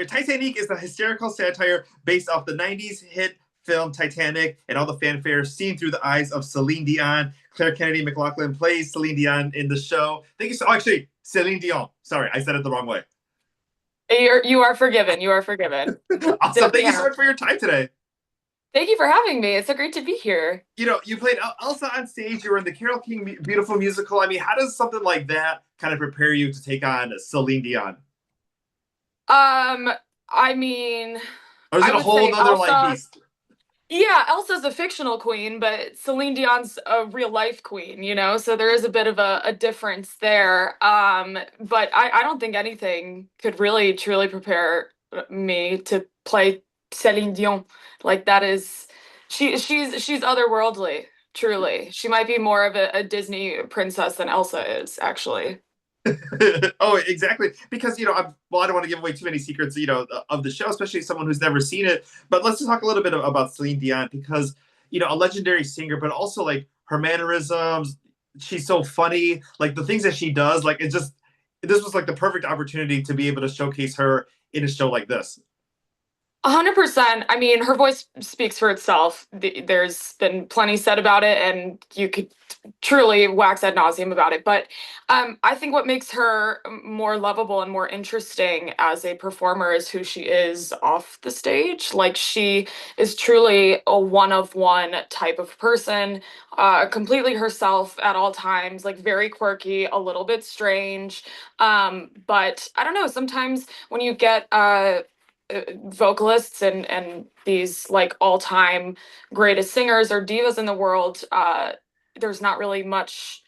Titanic is the hysterical satire based off the 90s hit film Titanic and all the fanfare seen through the eyes of Celine Dion. Clare Kennedy McLaughlin plays Celine Dion in the show. Thank you so actually, Celine Dion. Sorry, I said it the wrong way. You are forgiven. You are forgiven. Awesome. Thank you so much for your time today. Thank you for having me. It's so great to be here. You played Elsa on stage. You were in the Carole King Beautiful musical. I mean, how does something like that kind of prepare you to take on Celine Dion? Um, I mean, Or is I it a would whole say nother like Elsa. beast? Yeah, Elsa's a fictional queen, but Celine Dion's a real life queen, so there is a bit of a difference there. But I don't think anything could really truly prepare me to play Celine Dion. Like that is she's otherworldly, truly. She might be more of a Disney princess than Elsa is, actually. Oh, exactly. Because well, I don't want to give away too many secrets, of the show, especially someone who's never seen it. But let's just talk a little bit about Celine Dion because a legendary singer, but also like her mannerisms. She's so funny. Like the things that she does, like it just this was like the perfect opportunity to be able to showcase her in a show like this. 100%. I mean, her voice speaks for itself. There's been plenty said about it, and you could truly wax ad nauseum about it. But I think what makes her more lovable and more interesting as a performer is who she is off the stage. Like, she is truly a one of one type of person, completely herself at all times, like, very quirky, a little bit strange. But I don't know, sometimes when you get, vocalists and these like all-time greatest singers or divas in the world, there's not really much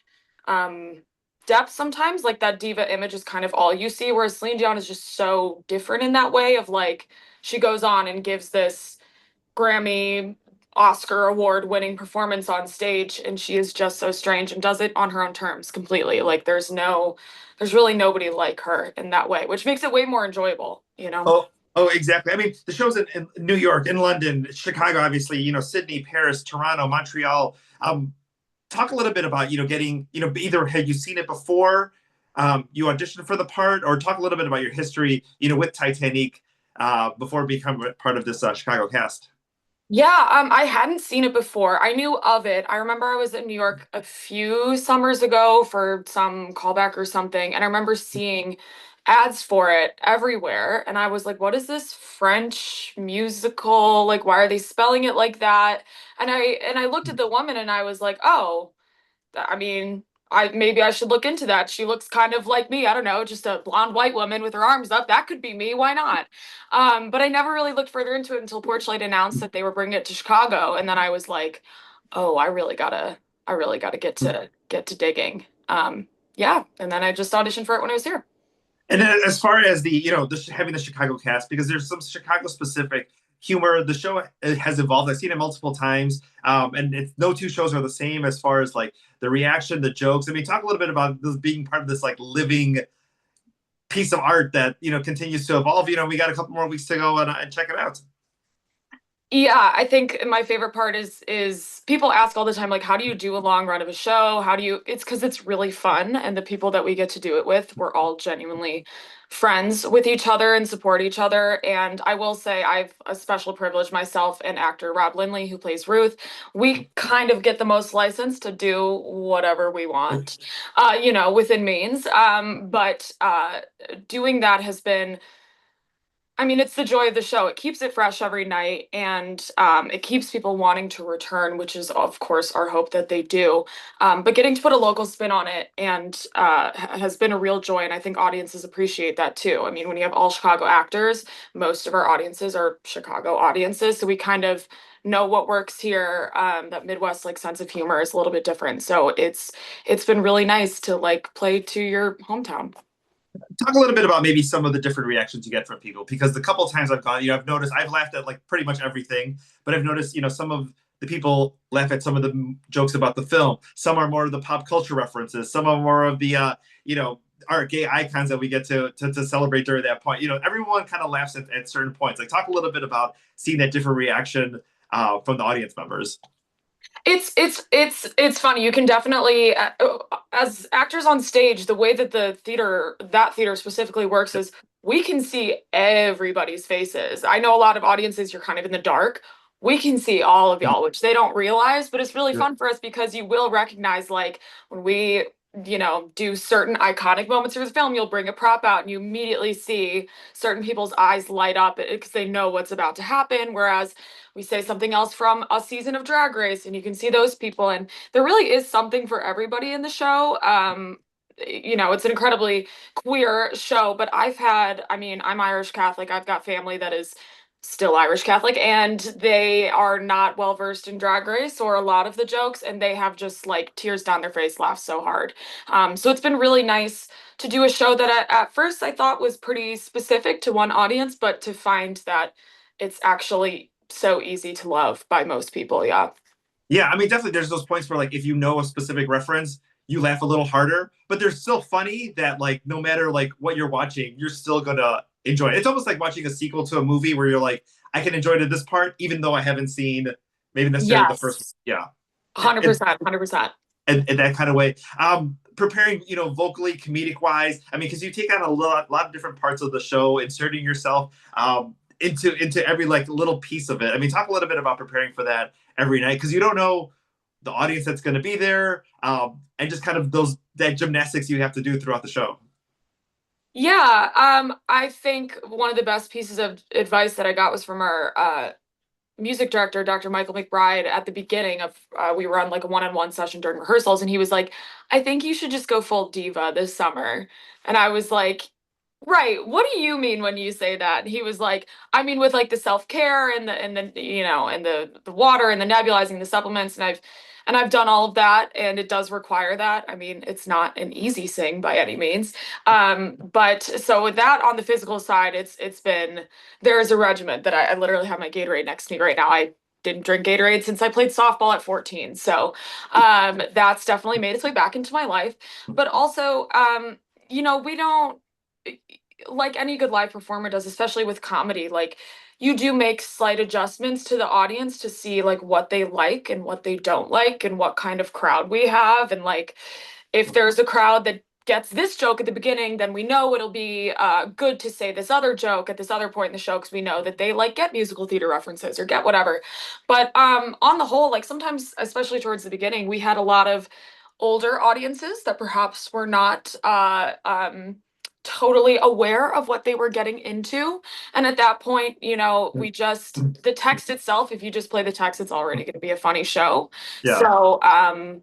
um depth sometimes. Like that diva image is kind of all you see, whereas Celine Dion is just so different in that way of like she goes on and gives this Grammy Oscar award winning performance on stage, and she is just so strange and does it on her own terms completely. Like there's really nobody like her in that way, which makes it way more enjoyable. Oh, exactly. I mean, the shows in New York, in London, Chicago, obviously, Sydney, Paris, Toronto, Montreal. Talk a little bit about, getting, either had you seen it before, you auditioned for the part, or talk a little bit about your history, with Titanic, before becoming part of this Chicago cast. Yeah, I hadn't seen it before. I knew of it. I remember I was in New York a few summers ago for some callback or something, and I remember seeing ads for it everywhere, and I was like, what is this French musical? Like, why are they spelling it like that? And I looked at the woman and I was like, oh, I mean, I maybe I should look into that. She looks kind of like me. I don't know, just a blonde white woman with her arms up. That could be me. Why not? But I never really looked further into it until Porchlight announced that they were bringing it to Chicago, and then I was like, oh, I really gotta get to digging. Yeah, and then I just auditioned for it when I was here. And then as far as having the Chicago cast, because there's some Chicago specific humor, the show has evolved. I've seen it multiple times, and no two shows are the same as far as like the reaction, the jokes. I mean, talk a little bit about this being part of this like living piece of art that continues to evolve. We got a couple more weeks to go and check it out. Yeah, I think my favorite part is people ask all the time, like, how do you do a long run of a show? How do you, it's because it's really fun, and the people that we get to do it with, we're all genuinely friends with each other and support each other. And I will say I've a special privilege myself and actor Rob Lindley, who plays Ruth. We kind of get the most license to do whatever we want, within means. But doing that has been, I mean, it's the joy of the show. It keeps it fresh every night, and it keeps people wanting to return, which is, of course, our hope that they do. But getting to put a local spin on it and has been a real joy, and I think audiences appreciate that too. I mean, when you have all Chicago actors, most of our audiences are Chicago audiences, so we kind of know what works here. That Midwest like sense of humor is a little bit different, so it's been really nice to like play to your hometown. Talk a little bit about maybe some of the different reactions you get from people, because the couple of times I've gone, I've noticed I've laughed at like pretty much everything, but I've noticed, some of the people laugh at some of the jokes about the film. Some are more of the pop culture references. Some are more of the, our gay icons that we get to celebrate during that point. Everyone kind of laughs at certain points. Like talk a little bit about seeing that different reaction from the audience members. It's funny. You can definitely, as actors on stage, the way that that theater specifically works is we can see everybody's faces. I know a lot of audiences, you're kind of in the dark. We can see all of y'all, which they don't realize, but it's really Yeah. fun for us because you will recognize, like, when we, do certain iconic moments through the film, you'll bring a prop out and you immediately see certain people's eyes light up because they know what's about to happen. Whereas we say something else from a season of Drag Race, and you can see those people. And there really is something for everybody in the show. It's an incredibly queer show, but I mean, I'm Irish Catholic. I've got family that is still Irish Catholic, and they are not well versed in Drag Race or a lot of the jokes, and they have just like tears down their face, laughed so hard. So it's been really nice to do a show that at first I thought was pretty specific to one audience, but to find that it's actually so easy to love by most people. Yeah. Yeah, I mean, definitely there's those points where like if you know a specific reference, you laugh a little harder, but they're still funny that like no matter like what you're watching, you're still gonna enjoy it. It's almost like watching a sequel to a movie where you're like, I can enjoy it at this part, even though I haven't seen maybe necessarily the first one. Yes. Yeah. And, 100%. 100%. in that kind of way. Preparing, vocally, comedic wise. I mean, because you take on a lot of different parts of the show, inserting yourself into every like little piece of it. I mean, talk a little bit about preparing for that every night because you don't know the audience that's going to be there, and just kind of that gymnastics you have to do throughout the show. Yeah, I think one of the best pieces of advice that I got was from our music director, Dr. Michael McBride, at the beginning of we were on like a one-on-one session during rehearsals, and he was like, "I think you should just go full diva this summer." And I was like, "Right, what do you mean when you say that?" And he was like, "I mean with like the self-care and the and the water and the nebulizing, the supplements, and I've done all of that, and it does require that. I mean, it's not an easy thing by any means. But so with that on the physical side, it's been there is a regimen that I literally have my Gatorade next to me right now. I didn't drink Gatorade since I played softball at 14. So that's definitely made its way back into my life. But also, we don't like any good live performer does, especially with comedy, like you do make slight adjustments to the audience to see like what they like and what they don't like and what kind of crowd we have. And like if there's a crowd that gets this joke at the beginning, then we know it'll be good to say this other joke at this other point in the show because we know that they like get musical theater references or get whatever. But on the whole, like sometimes, especially towards the beginning, we had a lot of older audiences that perhaps were not totally aware of what they were getting into. And at that point, we just, the text itself, if you just play the text, it's already going to be a funny show. Yeah. So,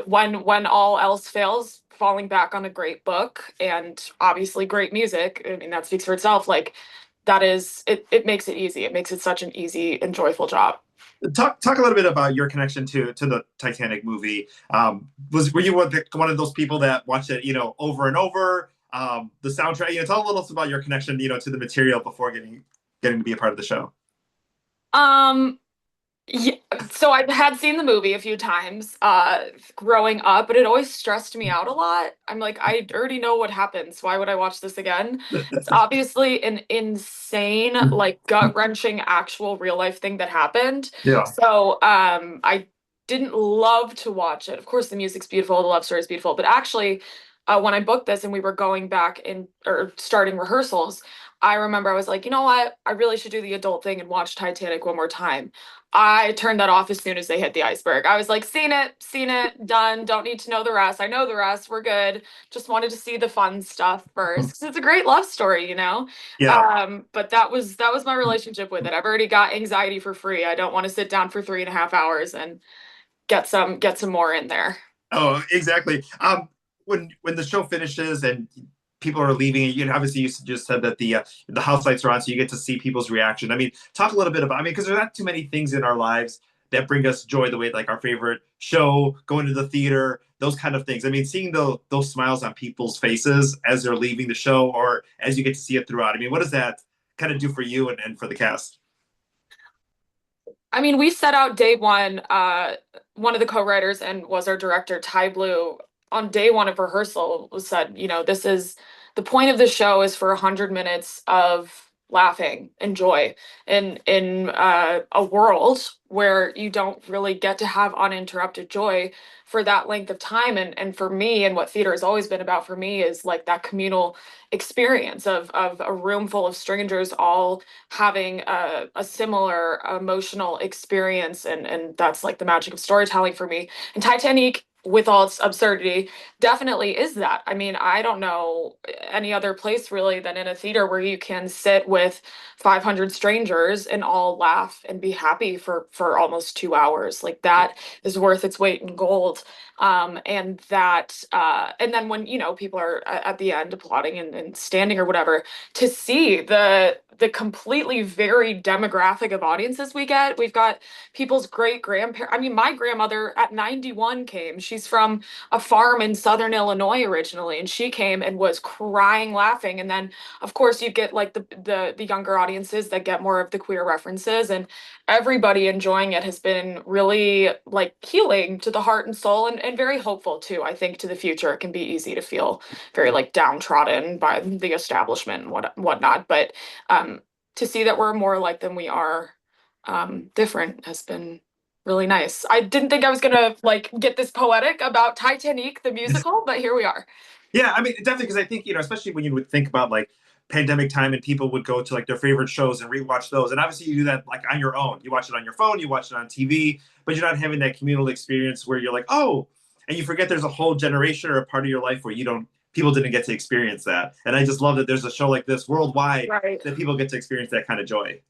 when all else fails, falling back on a great book and obviously great music, I mean, that speaks for itself. Like, that is, it makes it easy. It makes it such an easy and joyful job. Talk a little bit about your connection to the Titanic movie. Were you one of those people that watched it, over and over? The soundtrack, tell a little about your connection, to the material before getting to be a part of the show. Um, Yeah, so I had seen the movie a few times growing up, but it always stressed me out a lot. I'm like, I already know what happens. Why would I watch this again? It's obviously an insane, like gut-wrenching, actual real life thing that happened. Yeah. So I didn't love to watch it. Of course, the music's beautiful, the love story is beautiful, but actually, when I booked this and we were going back in or starting rehearsals, I remember I was like, you know what? I really should do the adult thing and watch Titanic one more time. I turned that off as soon as they hit the iceberg. I was like, seen it, done. Don't need to know the rest. I know the rest. We're good. Just wanted to see the fun stuff first because it's a great love story. Yeah. But that was my relationship with it. I've already got anxiety for free. I don't want to sit down for 3.5 hours and get some more in there. Oh, exactly. When the show finishes and people are leaving, obviously you just said that the house lights are on, so you get to see people's reaction. I mean, talk a little bit about. I mean, because there's not too many things in our lives that bring us joy the way like our favorite show, going to the theater, those kind of things. I mean, seeing those smiles on people's faces as they're leaving the show or as you get to see it throughout. I mean, what does that kind of do for you and for the cast? I mean, we set out day one. One of the co-writers and was our director, Ty Blue, on day one of rehearsal said, this is the point of the show is for 100 minutes of laughing and joy in a world where you don't really get to have uninterrupted joy for that length of time. And for me, and what theater has always been about for me, is like that communal experience of a room full of strangers all having a similar emotional experience. And that's like the magic of storytelling for me. And Titanic, with all its absurdity, definitely is that. I mean, I don't know any other place really than in a theater where you can sit with 500 strangers and all laugh and be happy for almost 2 hours. Like that is worth its weight in gold. And that, and then when, you know, people are at the end applauding and standing or whatever, to see the completely varied demographic of audiences we get. We've got people's great grandparents. I mean, my grandmother at 91 came. She's from a farm in Southern Illinois originally, and she came and was crying, laughing. And then, of course, you get like the younger audiences that get more of the queer references, and everybody enjoying it has been really like healing to the heart and soul, and very hopeful too. I think to the future, it can be easy to feel very like downtrodden by the establishment and whatnot, but to see that we're more alike than we are different has been really nice. I didn't think I was gonna like get this poetic about Titanic the musical, but here we are. Yeah, I mean, definitely, because I think, especially when you would think about like pandemic time and people would go to like their favorite shows and rewatch those. And obviously, you do that like on your own. You watch it on your phone, you watch it on TV, but you're not having that communal experience where you're like, oh, and you forget there's a whole generation or a part of your life where people didn't get to experience that. And I just love that there's a show like this worldwide Right. that people get to experience that kind of joy.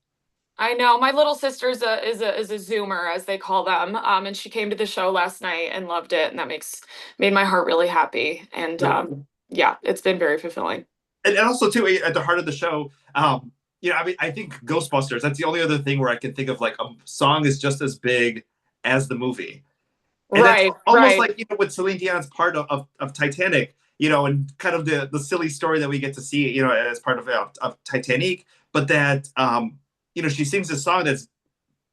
I know my little sister's a Zoomer, as they call them, and she came to the show last night and loved it, and that made my heart really happy. And yeah, it's been very fulfilling. And also too, at the heart of the show, I mean, I think Ghostbusters, that's the only other thing where I can think of like a song is just as big as the movie. And that's Right, almost right. like, with Celine Dion's part of Titanic, and kind of the silly story that we get to see, as part of Titanic, but that, she sings a song that's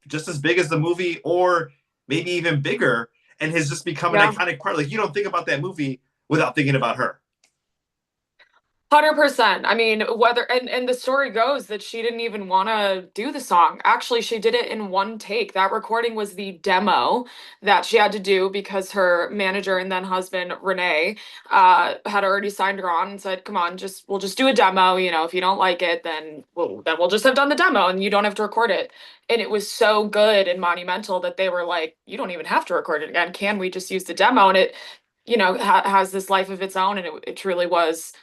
just as big as the movie or maybe even bigger, and has just become an Yeah. iconic part. Like, you don't think about that movie without thinking about her. 100%. I mean, whether and the story goes that she didn't even want to do the song. Actually, she did it in one take. That recording was the demo that she had to do because her manager and then husband, Renee, had already signed her on and said, "Come on, we'll just do a demo. You know, if you don't like it, then we'll just have done the demo and you don't have to record it." And it was so good and monumental that they were like, "You don't even have to record it again. Can we just use the demo?" And it, has this life of its own, and it truly was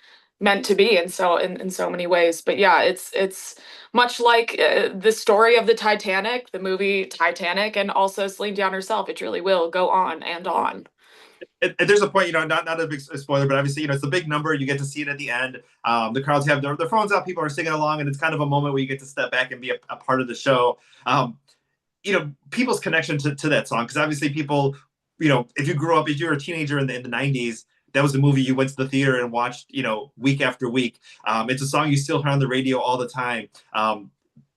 meant to be in so many ways. But yeah, it's much like the story of the Titanic, the movie Titanic, and also Celine Dion herself. It really will go on and on. And there's a point, not a big spoiler, but obviously, it's a big number. You get to see it at the end. The crowds have their phones out, people are singing along, and it's kind of a moment where you get to step back and be a part of the show. People's connection to that song, because obviously people, if you grew up, if you're a teenager in the 90s, that was the movie you went to the theater and watched, week after week. It's a song you still hear on the radio all the time.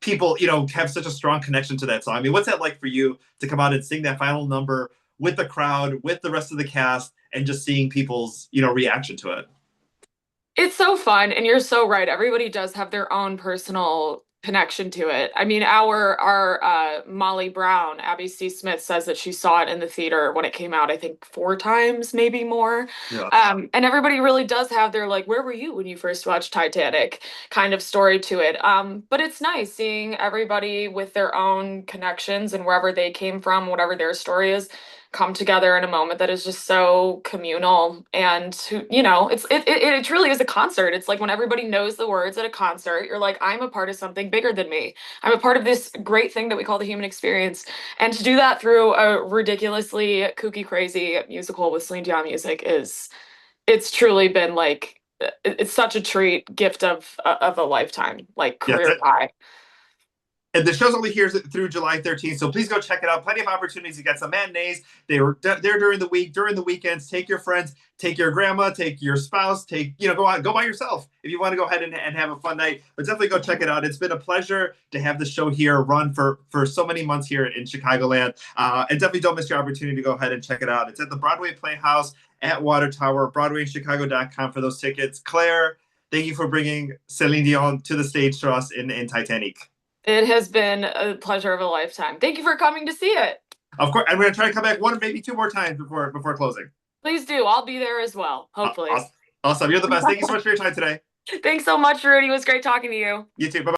People, have such a strong connection to that song. I mean, what's that like for you to come out and sing that final number with the crowd, with the rest of the cast, and just seeing people's, reaction to it? It's so fun, and you're so right. Everybody does have their own personal connection to it. I mean, our Molly Brown, Abby C. Smith, says that she saw it in the theater when it came out, I think 4 times, maybe more. Yeah. And everybody really does have their like, where were you when you first watched Titanic kind of story to it. But it's nice seeing everybody with their own connections and wherever they came from, whatever their story is, come together in a moment that is just so communal. And it truly is a concert. It's like when everybody knows the words at a concert, you're like, I'm a part of something bigger than me. I'm a part of this great thing that we call the human experience. And to do that through a ridiculously kooky crazy musical with Celine Dion music it's truly been like it's such a treat, gift of a lifetime, like Yeah. career high. And the show's only here through July 13th, so please go check it out. Plenty of opportunities. You got some matinees. They were there during the week, during the weekends. Take your friends, take your grandma, take your spouse, go out, go by yourself if you want to go ahead and have a fun night. But definitely go check it out. It's been a pleasure to have the show here run for so many months here in Chicagoland. And definitely don't miss your opportunity to go ahead and check it out. It's at the Broadway Playhouse at Water Tower, BroadwayInChicago.com for those tickets. Clare, thank you for bringing Celine Dion to the stage to us in Titanic. It has been a pleasure of a lifetime. Thank you for coming to see it. Of course, I'm going to try to come back one, maybe two more times before closing. Please do. I'll be there as well, hopefully. Awesome. You're the best. Thank you so much for your time today. Thanks so much, Rudy. It was great talking to you. You too. Bye.